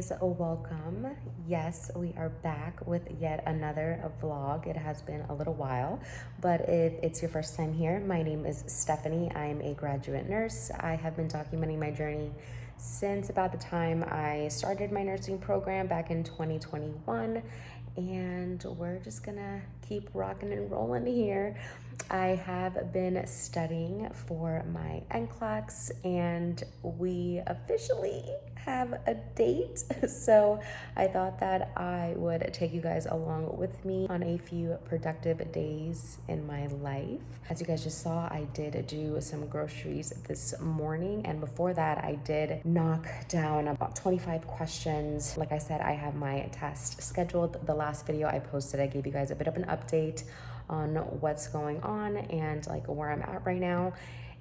guys, welcome. Yes, we are back with yet another vlog. It has been a little while, but if it's your first time here, my name is Stephanie. I am a graduate nurse. I have been documenting my journey since about the time I started my nursing program back in 2021, and we're just gonna keep rocking and rolling here. I have been studying for my NCLEX, and we officially have a date. So I thought that I would take you guys along with me on a few productive days in my life. As you guys just saw, I did do some groceries this morning, and before that I did knock down about 25 questions. Like I said, I have my test scheduled. The last video I posted, I gave you guys a bit of an update on what's going on and like where I'm at right now.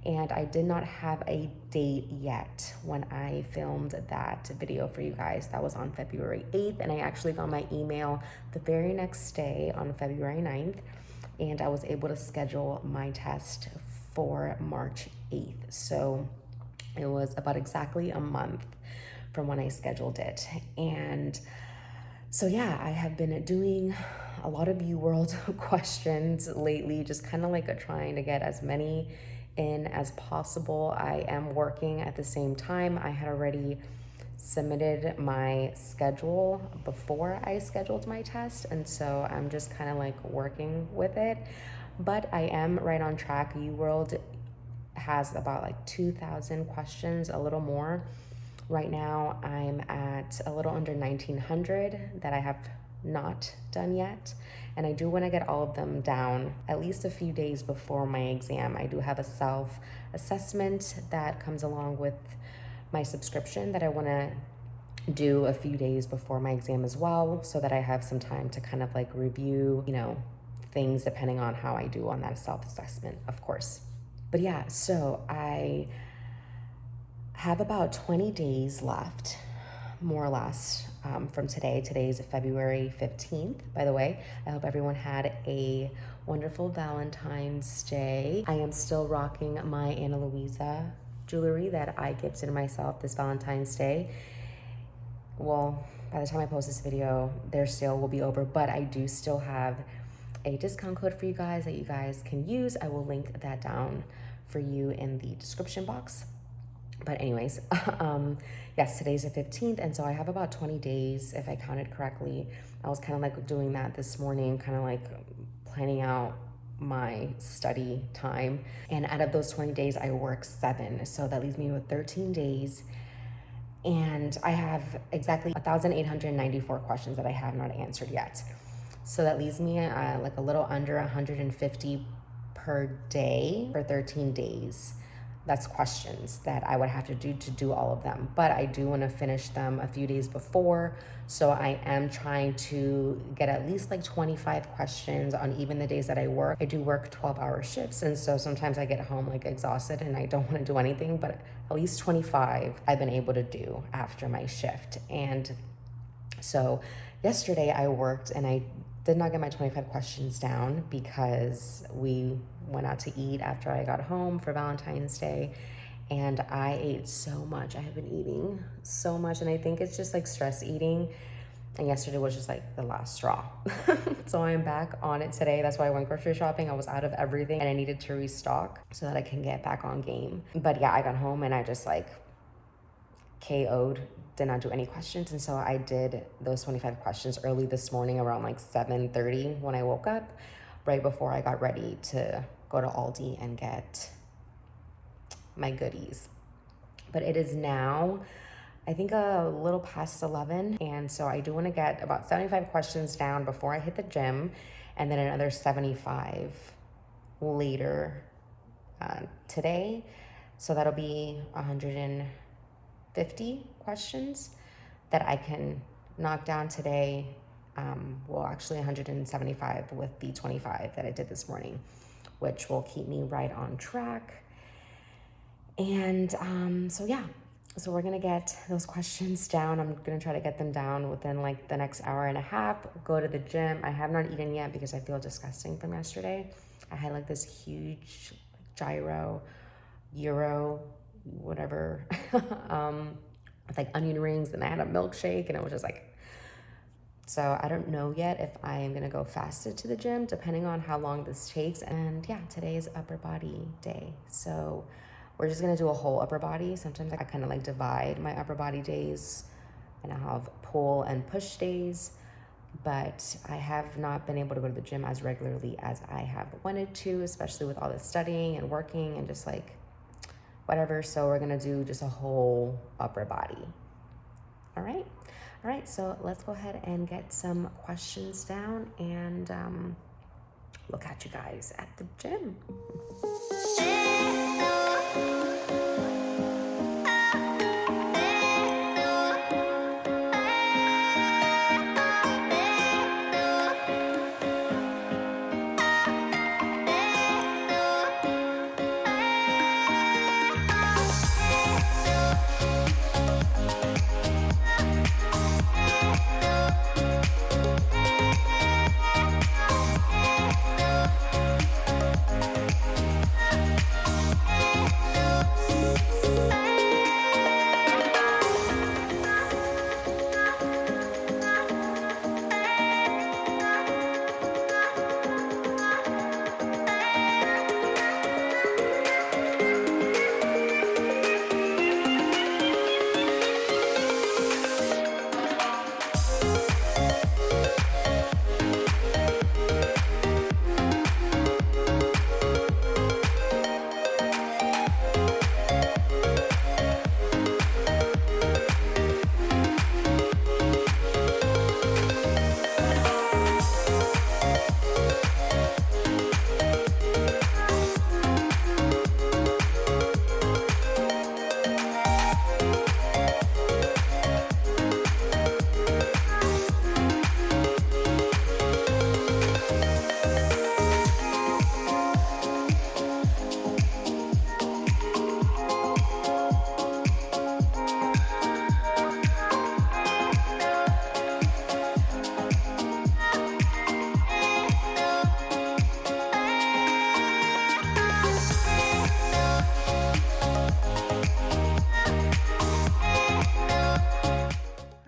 And I did not have a date yet when I filmed that video for you guys. That was on February 8th, and I actually got my email the very next day on February 9th, and I was able to schedule my test for March 8th. So it was about exactly a month from when I scheduled it. And so yeah, I have been doing a lot of UWorld questions lately, just kind of like trying to get as many in as possible. I am working at the same time. I had already submitted my schedule before I scheduled my test, and so I'm just kind of like working with it. But I am right on track. UWorld has about like 2,000 questions, a little more. Right now I'm at a little under 1,900 that I have not done yet, and I do want to get all of them down at least a few days before my exam. I do have a self-assessment that comes along with my subscription that I want to do a few days before my exam as well, so that I have some time to kind of like review, you know, things depending on how I do on that self-assessment, of course. But yeah, so I have about 20 days left, more or less, from today. Today's February 15th, by the way. I hope everyone had a wonderful Valentine's Day. I am still rocking my Ana Luisa jewelry that I gifted myself this Valentine's Day. Well, by the time I post this video, their sale will be over, but I do still have a discount code for you guys that you guys can use. I will link that down for you in the description box. But anyways, yes, today's the 15th, and so I have about 20 days, if I counted correctly. I was kind of like doing that this morning, kind of like planning out my study time. And out of those 20 days, I work 7. So that leaves me with 13 days. And I have exactly 1,894 questions that I have not answered yet. So that leaves me like a little under 150 per day for 13 days. That's questions that I would have to do all of them. But I do want to finish them a few days before. So I am trying to get at least like 25 questions on even the days that I work. I do work 12-hour shifts, and so sometimes I get home like exhausted and I don't want to do anything, but at least 25 I've been able to do after my shift. And so yesterday I worked and I did not get my 25 questions down because we went out to eat after I got home for Valentine's Day, and I ate so much. I have been eating so much, and I think it's just like stress eating, and yesterday was just like the last straw. So I'm back on it today. That's why I went grocery shopping. I was out of everything and I needed to restock so that I can get back on game. But yeah, I got home and I just like KO'd, did not do any questions. And so I did those 25 questions early this morning around like 7:30 when I woke up, right before I got ready to go to Aldi and get my goodies. But it is now, I think, a little past 11. And so I do want to get about 75 questions down before I hit the gym, and then another 75 later today. So that'll be 150 questions that I can knock down today. Well, actually 175 with the 25 that I did this morning, which will keep me right on track. And so yeah, so we're gonna get those questions down. I'm gonna try to get them down within like the next hour and a half, go to the gym. I have not eaten yet because I feel disgusting from yesterday. I had like this huge gyro, euro, whatever, with like onion rings, and I had a milkshake, and it was just like, so I don't know yet if I am gonna go fasted to the gym, depending on how long this takes. And yeah, today is upper body day. So we're just gonna do a whole upper body. Sometimes I kind of like divide my upper body days, and I have pull and push days, but I have not been able to go to the gym as regularly as I have wanted to, especially with all the studying and working and just like whatever. So we're gonna do just a whole upper body. All right. All right, so let's go ahead and get some questions down, and we'll catch you guys at the gym.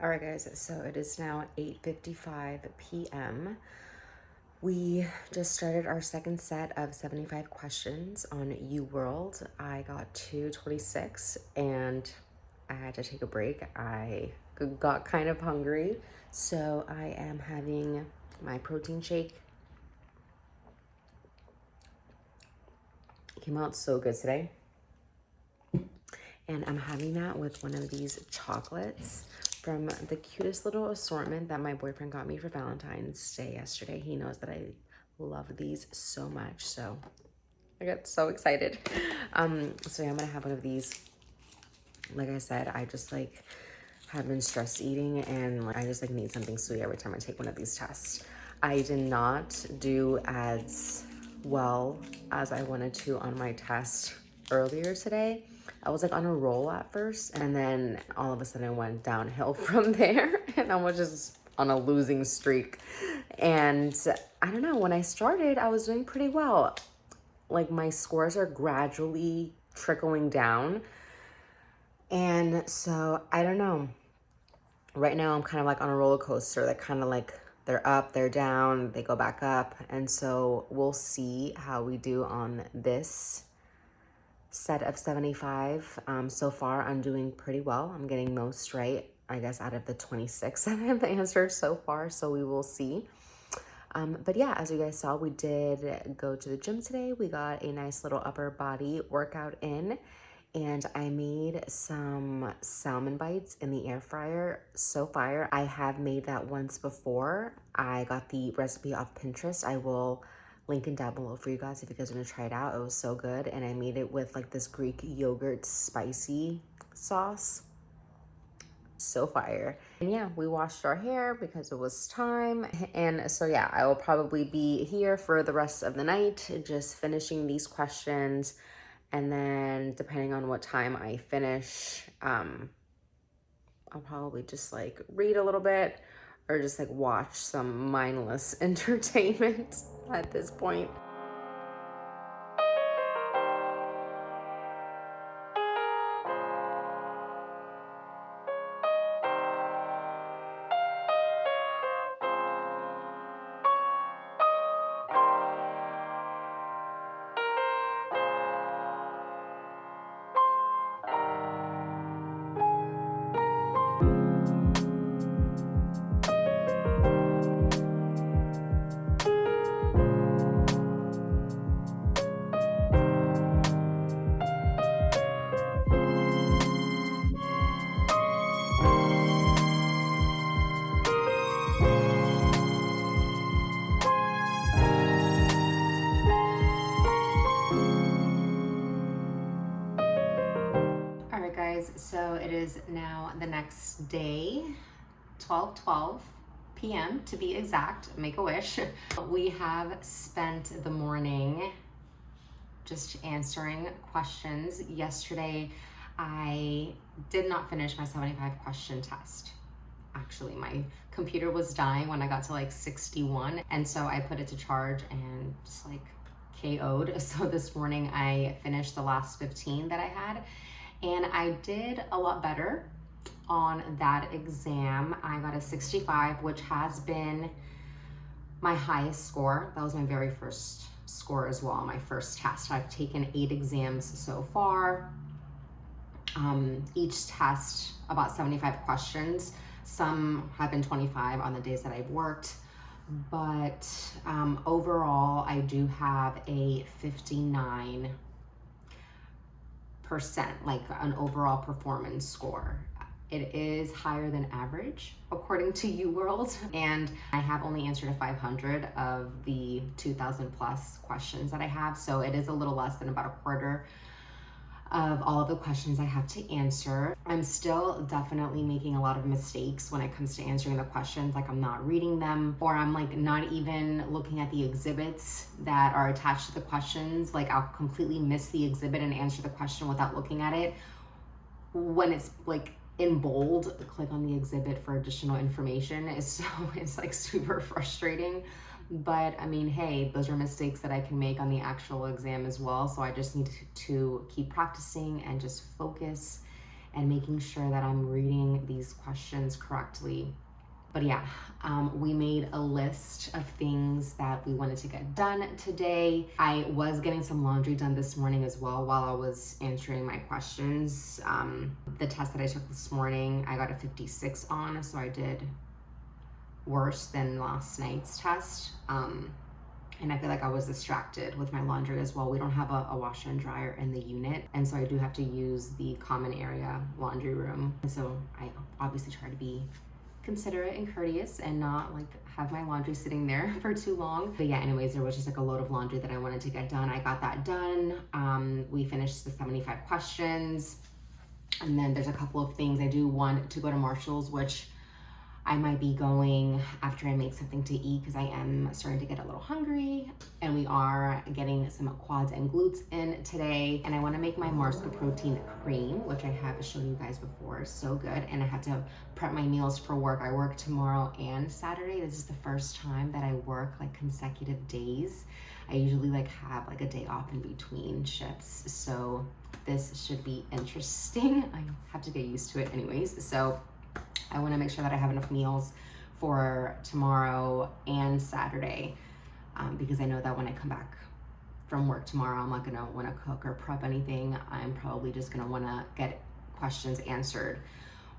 All right, guys, so it is now 8:55 p.m. We just started our second set of 75 questions on UWorld. I got to 26 and I had to take a break. I got kind of hungry, so I am having my protein shake. It came out so good today. And I'm having that with one of these chocolates from the cutest little assortment that my boyfriend got me for Valentine's Day yesterday. He knows that I love these so much, so I got so excited. So yeah, I'm gonna have one of these. Like I said, I just like have been stress eating, and like I just like need something sweet every time I take one of these tests. I did not do as well as I wanted to on my test earlier today. I was like on a roll at first, and then all of a sudden it went downhill from there, and I was just on a losing streak. And I don't know, when I started, I was doing pretty well. Like my scores are gradually trickling down. And so I don't know. Right now I'm kind of like on a roller coaster that kind of like they're up, they're down, they go back up. And so we'll see how we do on this set of 75. So far I'm doing pretty well. I'm getting most right, I guess, out of the 26 that I've answered so far, so we will see. But yeah, as you guys saw, we did go to the gym today. We got a nice little upper body workout in, and I made some salmon bites in the air fryer. So fire. I have made that once before. I got the recipe off Pinterest. I will link it down below for you guys if you guys want to try it out. It was so good, and I made it with like this Greek yogurt spicy sauce. So fire. And yeah, we washed our hair because it was time. And so yeah, I will probably be here for the rest of the night, just finishing these questions. And then depending on what time I finish, I'll probably just like read a little bit or just like watch some mindless entertainment at this point. is now the next day, 12:12 p.m. to be exact, make a wish. We have spent the morning just answering questions. Yesterday, I did not finish my 75 question test. Actually, my computer was dying when I got to like 61, and so I put it to charge and just like KO'd. So this morning I finished the last 15 that I had, and I did a lot better on that exam. I got a 65, which has been my highest score. That was my very first score as well, my first test. I've taken 8 exams so far. Each test about 75 questions. Some have been 25 on the days that I've worked, but overall I do have a 59%, like an overall performance score. It is higher than average according to UWorld, and I have only answered a 500 of the 2,000 plus questions that I have, so it is a little less than about a quarter of all of the questions I have to answer. I'm still definitely making a lot of mistakes when it comes to answering the questions, like I'm not reading them, or I'm like not even looking at the exhibits that are attached to the questions. Like I'll completely miss the exhibit and answer the question without looking at it. When it's like in bold, click on the exhibit for additional information. It's like super frustrating. But I mean, hey, those are mistakes that I can make on the actual exam as well. So I just need to keep practicing and just focus and making sure that I'm reading these questions correctly. But yeah, we made a list of things that we wanted to get done today. I was getting some laundry done this morning as well while I was answering my questions. The test that I took this morning, I got a 56 on, so I did worse than last night's test. And I feel like I was distracted with my laundry as well. We don't have a washer and dryer in the unit, and so I do have to use the common area laundry room. And so I obviously try to be considerate and courteous and not like have my laundry sitting there for too long. But yeah, anyways, there was just like a load of laundry that I wanted to get done. I got that done. We finished the 75 questions, and then there's a couple of things. I do want to go to Marshall's, which I might be going after I make something to eat because I am starting to get a little hungry, and we are getting some quads and glutes in today. And I want to make my Mascara protein cream, which I have shown you guys before. So good. And I have to prep my meals for work. I work tomorrow and Saturday. This is the first time that I work like consecutive days. I usually like have like a day off in between shifts. So this should be interesting. I have to get used to it anyways. So I want to make sure that I have enough meals for tomorrow and Saturday, because I know that when I come back from work tomorrow, I'm not going to want to cook or prep anything. I'm probably just going to want to get questions answered,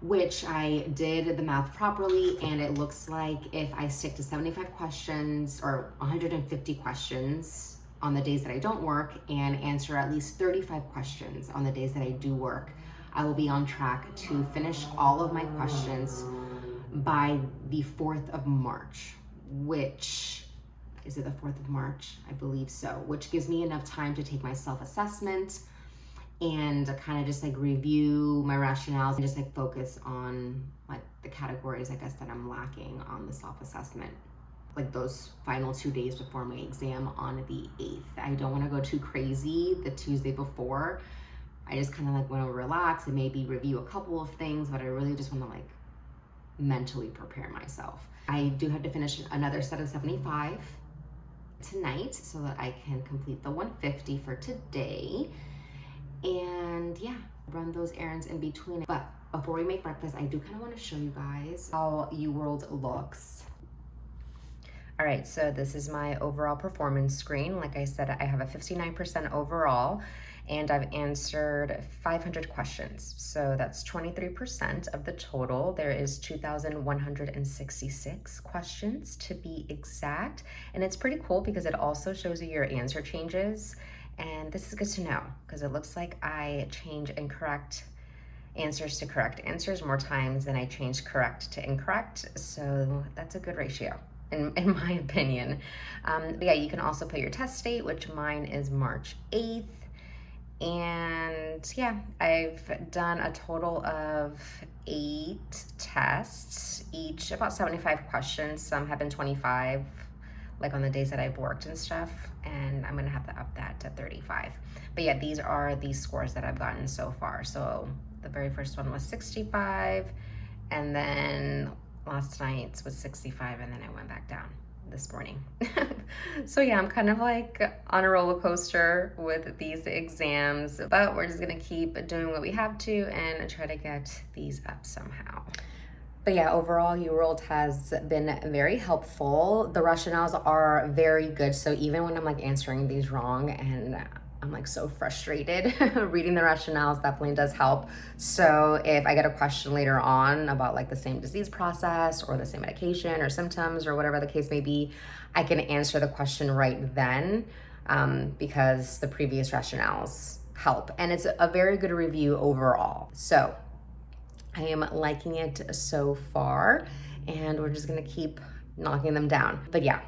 which I did the math properly, and it looks like if I stick to 75 questions or 150 questions on the days that I don't work and answer at least 35 questions on the days that I do work, I will be on track to finish all of my questions by the 4th of March, which, is it the 4th of March? I believe so, which gives me enough time to take my self-assessment and kind of just like review my rationales and just like focus on like the categories, I guess, that I'm lacking on the self-assessment, like those final 2 days before my exam on the 8th. I don't want to go too crazy the Tuesday before. I just kind of like want to relax and maybe review a couple of things, but I really just want to like mentally prepare myself. I do have to finish another set of 75 tonight so that I can complete the 150 for today. And yeah, run those errands in between. But before we make breakfast, I do kind of want to show you guys how UWorld looks. All right, so this is my overall performance screen. Like I said, I have a 59% overall, and I've answered 500 questions. So that's 23% of the total. There is 2,166 questions to be exact. And it's pretty cool because it also shows you your answer changes. And this is good to know because it looks like I change incorrect answers to correct answers more times than I change correct to incorrect. So that's a good ratio, in my opinion. But yeah, you can also put your test date, which mine is March 8th. And yeah, I've done a total of 8 tests, each about 75 questions. Some have been 25, like on the days that I've worked and stuff. And I'm gonna have to up that to 35. But yeah, these are the scores that I've gotten so far. So the very first one was 65, and then last night's was 65, and then I went back down this morning. So yeah, I'm kind of like on a roller coaster with these exams, but we're just gonna keep doing what we have to and try to get these up somehow. But yeah, overall, UWorld has been very helpful. The rationales are very good. So even when I'm like answering these wrong and I'm like so frustrated, reading the rationales definitely does help. So if I get a question later on about like the same disease process or the same medication or symptoms or whatever the case may be, I can answer the question right then because the previous rationales help. And it's a very good review overall. So I am liking it so far, and we're just gonna keep knocking them down. But yeah,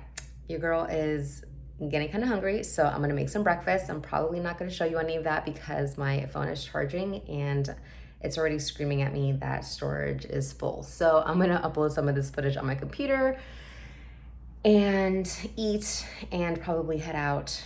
your girl is getting kind of hungry, so I'm gonna make some breakfast. I'm probably not gonna show you any of that because my phone is charging and it's already screaming at me that storage is full. So I'm gonna upload some of this footage on my computer and eat and probably head out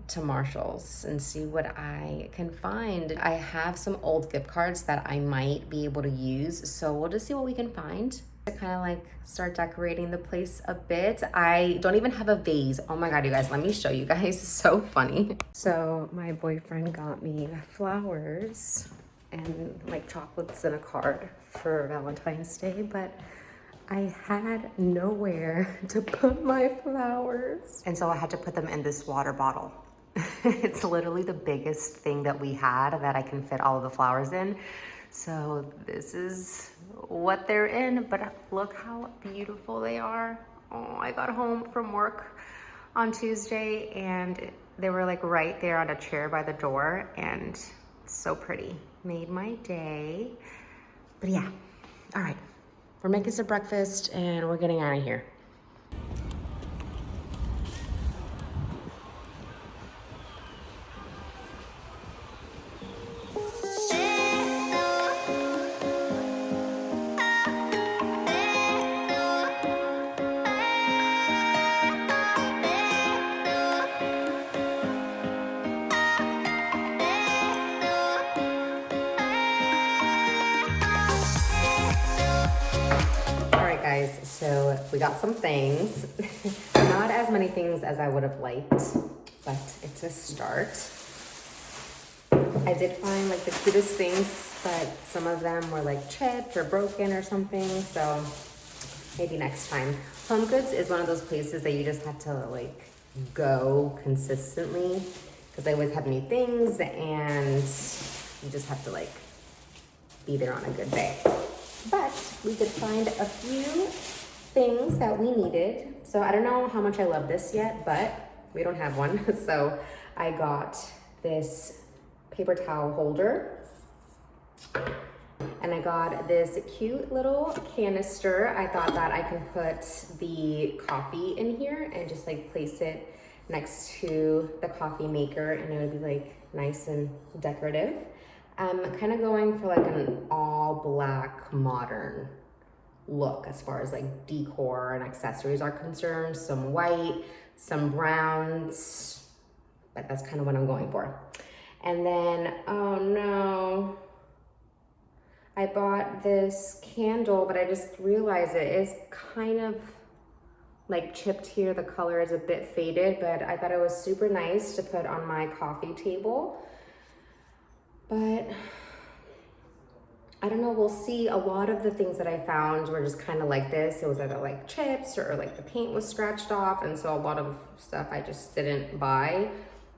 to Marshall's and see what I can find. I have some old gift cards that I might be able to use, so we'll just see what we can find to kind of like start decorating the place a bit. I don't even have a vase. Oh my god, you guys, let me show you guys. It's so funny. So my boyfriend got me flowers and like chocolates in a card for Valentine's Day, but I had nowhere to put my flowers. And so I had to put them in this water bottle. It's literally the biggest thing that we had that I can fit all of the flowers in. So this is what they're in, but look how beautiful they are. Oh, I got home from work on Tuesday and they were like right there on a chair by the door, and it's so pretty. Made my day. But yeah, all right. We're making some breakfast and we're getting out of here. Guys, so we got some things. Not as many things as I would have liked, but it's a start. I did find like the cutest things, but some of them were like chipped or broken or something, so maybe next time. Home Goods is one of those places that you just have to like go consistently because they always have new things and you just have to like be there on a good day. But we did find a few things that we needed. So I don't know how much I love this yet, but we don't have one. So I got this paper towel holder. And I got this cute little canister. I thought that I can put the coffee in here and just like place it next to the coffee maker, and it would be like nice and decorative. I'm kind of going for like an all black modern look as far as like decor and accessories are concerned. Some white, some browns, but that's kind of what I'm going for. And then, oh no, I bought this candle, but I just realized it is kind of like chipped here. The color is a bit faded, but I thought it was super nice to put on my coffee table. But I don't know, we'll see. A lot of the things that I found were just kind of like this. It was either like chips or like the paint was scratched off. And so a lot of stuff I just didn't buy,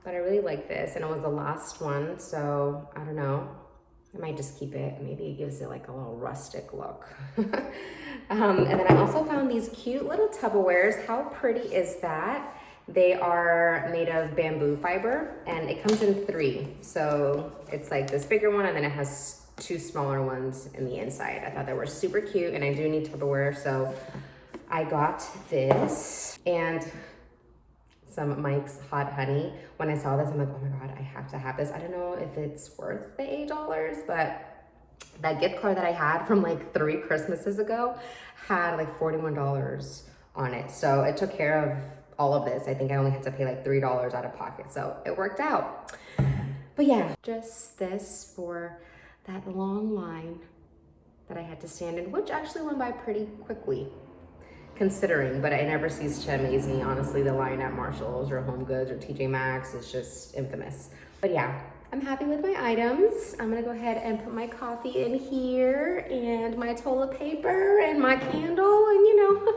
but I really like this. And it was the last one. So I don't know, I might just keep it. Maybe it gives it like a little rustic look. And then I also found these cute little Tupperwares. How pretty is that? They are made of bamboo fiber and it comes in 3. So it's like this bigger one and then it has 2 smaller ones in the inside. I thought they were super cute and I do need Tupperware. So I got this and some Mike's Hot Honey. When I saw this, I'm like, oh my God, I have to have this. I don't know if it's worth the $8, but that gift card that I had from like 3 Christmases ago had like $41 on it. So it took care of all of this. I think I only had to pay like $3 out of pocket. So it worked out. But yeah, just this for that long line that I had to stand in, which actually went by pretty quickly considering, but it never ceased to amaze me. Honestly, the line at Marshall's or Home Goods or TJ Maxx is just infamous. But yeah, I'm happy with my items. I'm gonna go ahead and put my coffee in here and my toilet paper and my candle and you know.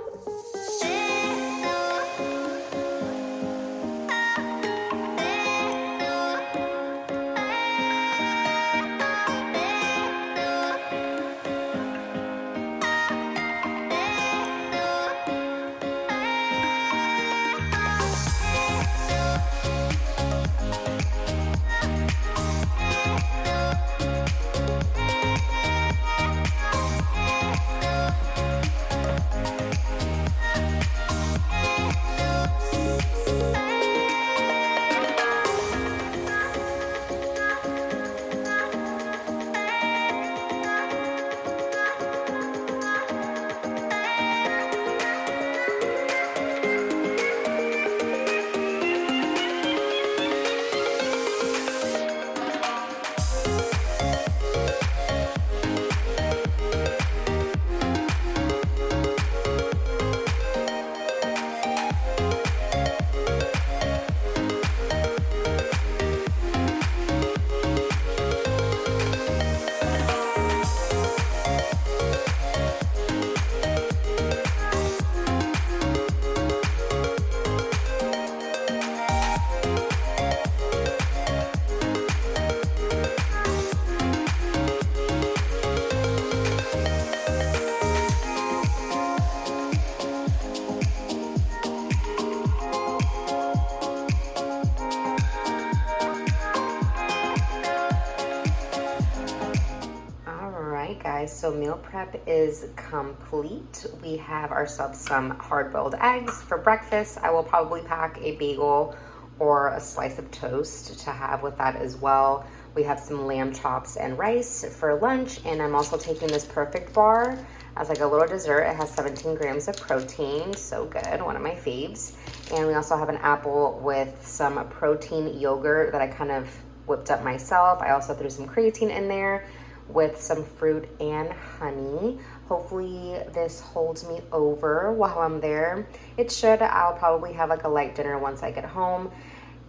So meal prep is complete. We have ourselves some hard-boiled eggs for breakfast. I will probably pack a bagel or a slice of toast to have with that as well. We have some lamb chops and rice for lunch, and I'm also taking this Perfect bar as like a little dessert. It has 17 grams of protein, so good, one of my faves. And we also have an apple with some protein yogurt that I kind of whipped up myself. I also threw some creatine in there with some fruit and honey. Hopefully this holds me over while I'm there. It should. I'll probably have like a light dinner once I get home.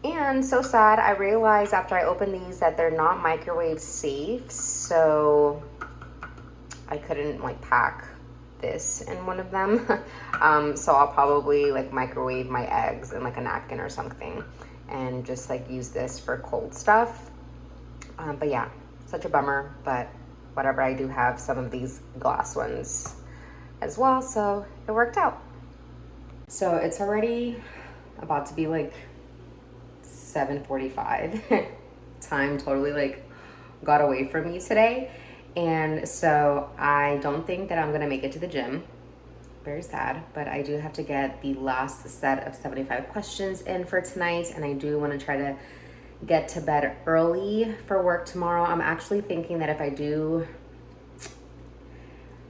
And so sad, I realized after I opened these that they're not microwave safe, so I couldn't like pack this in one of them. So I'll probably like microwave my eggs in like a napkin or something and just like use this for cold stuff. But yeah, such a bummer, but whatever. I do have some of these glass ones as well, so it worked out. So it's already about to be like 7:45. Time totally like got away from me today, and so I don't think that I'm gonna make it to the gym. Very sad, but I do have to get the last set of 75 questions in for tonight, and I do want to try to get to bed early for work tomorrow. I'm actually thinking that if I do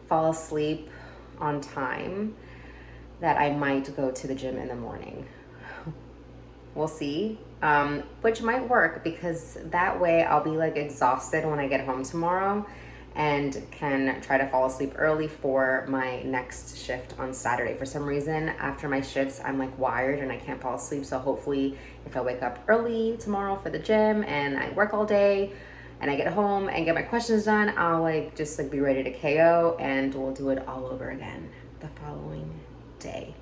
fall asleep on time, that I might go to the gym in the morning. We'll see, which might work because that way I'll be like exhausted when I get home tomorrow and can try to fall asleep early for my next shift on Saturday. For some reason, after my shifts, I'm like wired and I can't fall asleep. So hopefully if I wake up early tomorrow for the gym and I work all day and I get home and get my questions done, I'll like just like be ready to KO and we'll do it all over again the following day.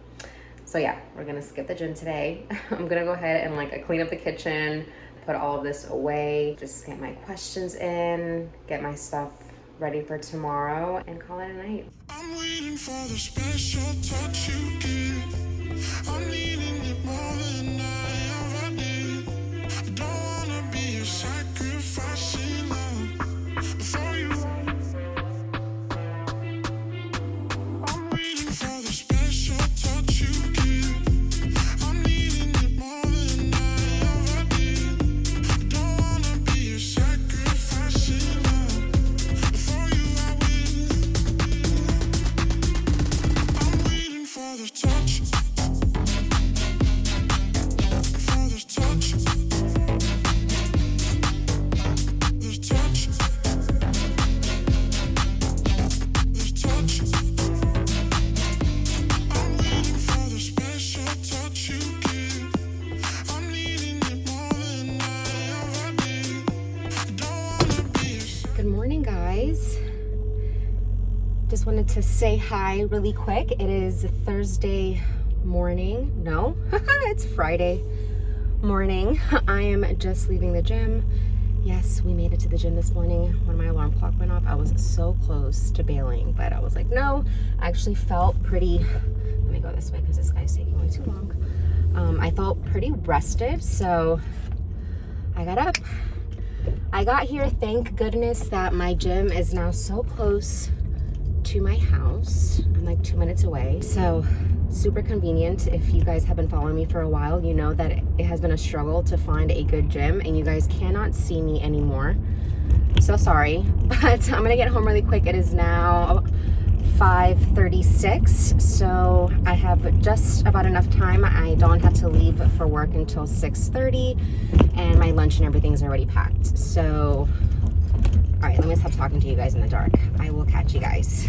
So yeah, we're gonna skip the gym today. I'm gonna go ahead and like clean up the kitchen, put all of this away, just get my questions in, get my stuff ready for tomorrow, and call it a night. I'm waiting for the special touch you give. I'm needing it more than I ever did. I don't wanna be a sacrificing love for you. I'm waiting for the special touch you give. I'm needing it more Good morning, guys. Just wanted to say hi really quick. It is Thursday morning. No, it's Friday morning. I am just leaving the gym. Yes, we made it to the gym this morning. When my alarm clock went off, I was so close to bailing, but I was like, no. I actually felt pretty, let me go this way because this guy's taking way too long. I felt pretty rested, so I got up. I got here, thank goodness that my gym is now so close to my house. I'm like 2 minutes away, so super convenient. If you guys have been following me for a while, you know that it has been a struggle to find a good gym, and you guys cannot see me anymore. So sorry, but I'm gonna get home really quick. It is now 5:36, so I have just about enough time. I don't have to leave for work until 6:30, and my lunch and everything's already packed. So, all right, let me stop talking to you guys in the dark. I will catch you guys.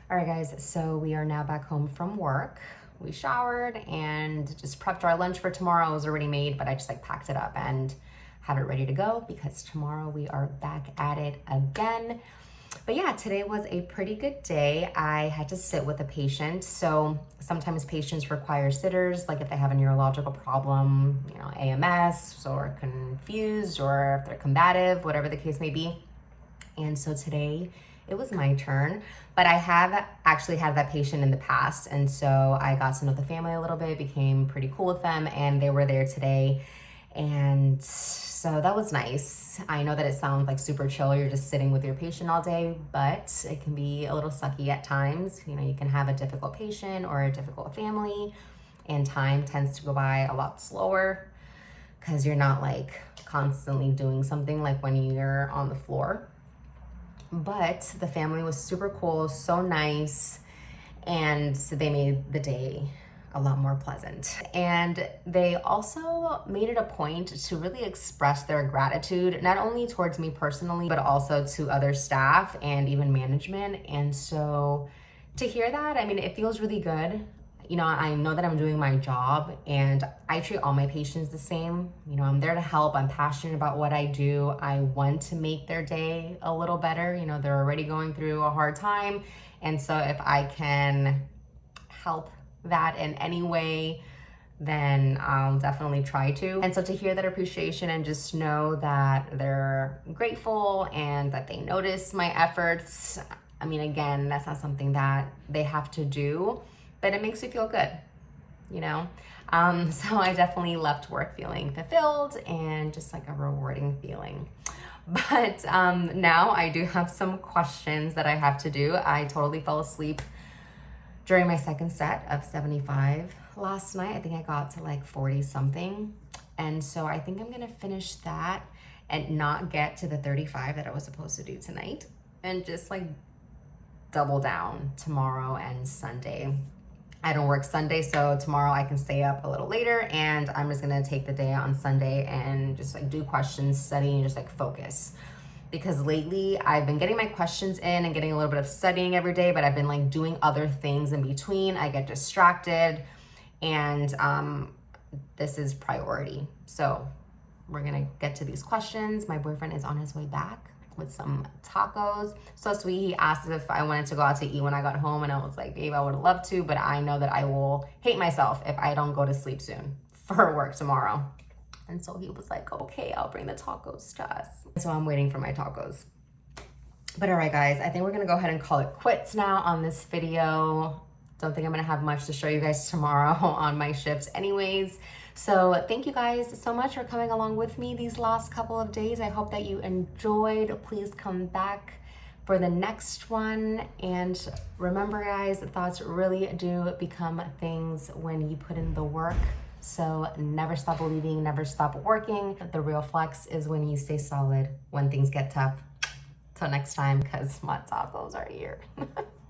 All right, guys, so we are now back home from work. We showered and just prepped our lunch for tomorrow. It was already made, but I just like packed it up and have it ready to go because tomorrow we are back at it again. But yeah, today was a pretty good day. I had to sit with a patient. So sometimes patients require sitters, like if they have a neurological problem, you know, AMS or confused, or if they're combative, whatever the case may be. And so today it was my turn, but I have actually had that patient in the past. And so I got to know the family a little bit, became pretty cool with them, and they were there today. And so that was nice. I know that it sounds like super chill. You're just sitting with your patient all day, but it can be a little sucky at times. You know, you can have a difficult patient or a difficult family, and time tends to go by a lot slower because you're not like constantly doing something like when you're on the floor. But the family was super cool, so nice, and so they made the day a lot more pleasant. And they also made it a point to really express their gratitude, not only towards me personally, but also to other staff and even management. And so to hear that, I mean, it feels really good. You know, I know that I'm doing my job, and I treat all my patients the same. You know, I'm there to help. I'm passionate about what I do. I want to make their day a little better. You know, they're already going through a hard time. And so if I can help that in any way, then I'll definitely try to. And so to hear that appreciation and just know that they're grateful and that they notice my efforts, I mean, again, that's not something that they have to do, but it makes you feel good, you know? So I definitely left work feeling fulfilled and just like a rewarding feeling. But now I do have some questions that I have to do. I totally fell asleep during my second set of 75 last night. I think I got to like 40 something. And so I think I'm gonna finish that and not get to the 35 that I was supposed to do tonight, and just like double down tomorrow and Sunday. I don't work Sunday, so tomorrow I can stay up a little later, and I'm just gonna take the day on Sunday and just like do questions, study, and just like focus. Because lately I've been getting my questions in and getting a little bit of studying every day, but I've been like doing other things in between. I get distracted, and this is priority. So we're gonna get to these questions. My boyfriend is on his way back with some tacos. So sweet, he asked if I wanted to go out to eat when I got home, and I was like, babe, I would love to, but I know that I will hate myself if I don't go to sleep soon for work tomorrow. And so he was like, okay, I'll bring the tacos to us. So I'm waiting for my tacos. But all right, guys, I think we're gonna go ahead and call it quits now on this video. Don't think I'm gonna have much to show you guys tomorrow on my shifts anyways. So thank you guys so much for coming along with me these last couple of days. I hope that you enjoyed. Please come back for the next one. And remember, guys, thoughts really do become things when you put in the work. So never stop believing, never stop working. The real flex is when you stay solid when things get tough. Till next time, because my tacos are here.